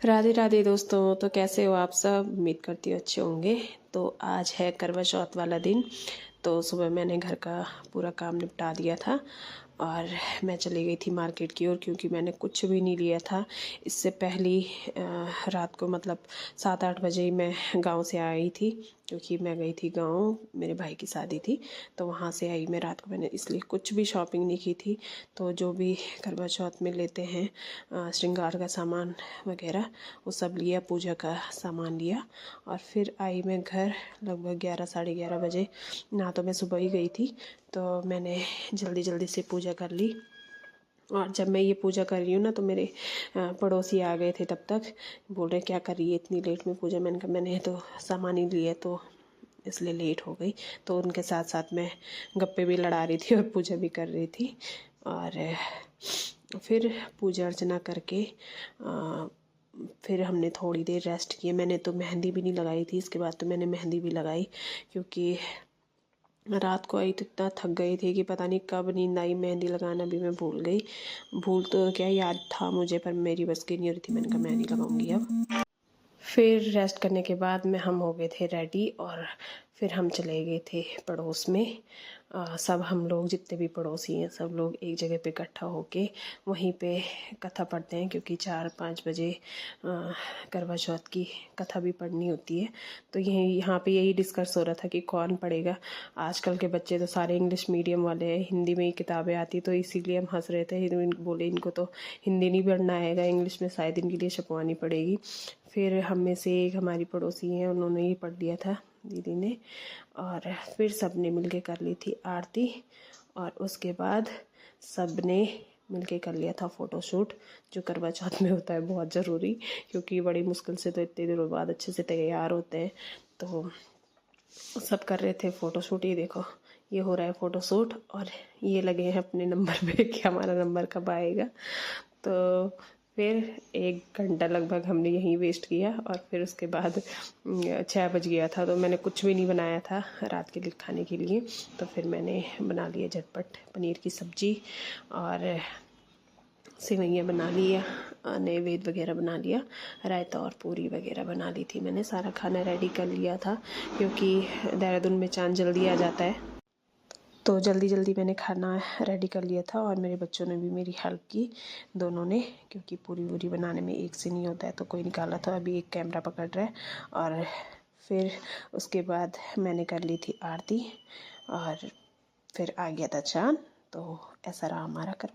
राधे राधे दोस्तों। तो कैसे हो आप सब? उम्मीद करती हूँ अच्छे होंगे। तो आज है करवा चौथ वाला दिन। तो सुबह मैंने घर का पूरा काम निपटा दिया था और मैं चली गई थी मार्केट की ओर, क्योंकि मैंने कुछ भी नहीं लिया था। इससे पहली रात को मतलब 7-8 बजे ही मैं गांव से आई थी, क्योंकि मैं गई थी गांव, मेरे भाई की शादी थी। तो वहाँ से आई मैं रात को, मैंने इसलिए कुछ भी शॉपिंग नहीं की थी। तो जो भी करवा चौथ में लेते हैं श्रृंगार का सामान वगैरह, वो सब लिया, पूजा का सामान लिया और फिर आई मैं घर लगभग 11-11:30 बजे। ना तो मैं सुबह ही गई थी, तो मैंने जल्दी जल्दी से पूजा कर ली। और जब मैं ये पूजा कर रही हूँ ना, तो मेरे पड़ोसी आ गए थे। तब तक बोल रहे क्या कर रही है इतनी लेट में पूजा। मैंने कहा मैंने तो सामान ही लिया, तो इसलिए लेट हो गई। तो उनके साथ साथ मैं गप्पे भी लड़ा रही थी और पूजा भी कर रही थी। और फिर पूजा अर्चना करके फिर हमने थोड़ी देर रेस्ट किया। मैंने तो मेहंदी भी नहीं लगाई थी, इसके बाद तो मैंने मेहंदी भी लगाई, क्योंकि रात को आई तो इतना थक गई थी कि पता नहीं कब नींद आई। मेहंदी लगाना भी मैं भूल गई। भूल तो क्या, याद था मुझे, पर मेरी बस की नहीं हो रही थी। मैंने कहा मैं नहीं लगाऊंगी अब। फिर रेस्ट करने के बाद में हम हो गए थे रेडी और फिर हम चले गए थे पड़ोस में। सब हम लोग जितने भी पड़ोसी हैं सब लोग एक जगह पे इकट्ठा होके वहीं पे कथा पढ़ते हैं, क्योंकि 4-5 बजे करवा चौथ की कथा भी पढ़नी होती है। तो यही यहाँ पे यही डिस्कस हो रहा था कि कौन पढ़ेगा। आजकल के बच्चे तो सारे इंग्लिश मीडियम वाले हैं, हिंदी में ही किताबें आती, तो इसीलिए हम हंस रहे थे। बोले इनको तो हिंदी नहीं पढ़ना आएगा, इंग्लिश में शायद इनके लिए छपवानी पड़ेगी। फिर हम में से एक हमारी पड़ोसी हैं, उन्होंने ही पढ़ लिया था, दीदी ने। और फिर सब ने मिल के कर ली थी आरती और उसके बाद सब ने मिल के कर लिया था फ़ोटोशूट, जो करवा चौथ में होता है बहुत ज़रूरी, क्योंकि बड़ी मुश्किल से तो इतने दिनों बाद अच्छे से तैयार होते हैं। तो सब कर रहे थे फ़ोटोशूट। ये देखो, ये हो रहा है फ़ोटोशूट और ये लगे हैं अपने नंबर पे कि हमारा नंबर कब आएगा। तो फिर 1 घंटा लगभग हमने यहीं वेस्ट किया और फिर उसके बाद 6 बज गया था। तो मैंने कुछ भी नहीं बनाया था रात के लिए खाने के लिए। तो फिर मैंने बना लिया झटपट पनीर की सब्ज़ी और सेवइयाँ बना लिया, नैवेद्य वगैरह बना लिया, रायता और पूरी वगैरह बना ली थी। मैंने सारा खाना रेडी कर लिया था, क्योंकि देहरादून में चाँद जल्दी आ जाता है। तो जल्दी जल्दी मैंने खाना रेडी कर लिया था और मेरे बच्चों ने भी मेरी हेल्प की, दोनों ने, क्योंकि पूरी पूरी बनाने में एक से नहीं होता है। तो कोई निकाला था, अभी एक कैमरा पकड़ रहा है। और फिर उसके बाद मैंने कर ली थी आरती और फिर आ गया था चाँद। तो ऐसा रहा हमारा करवा।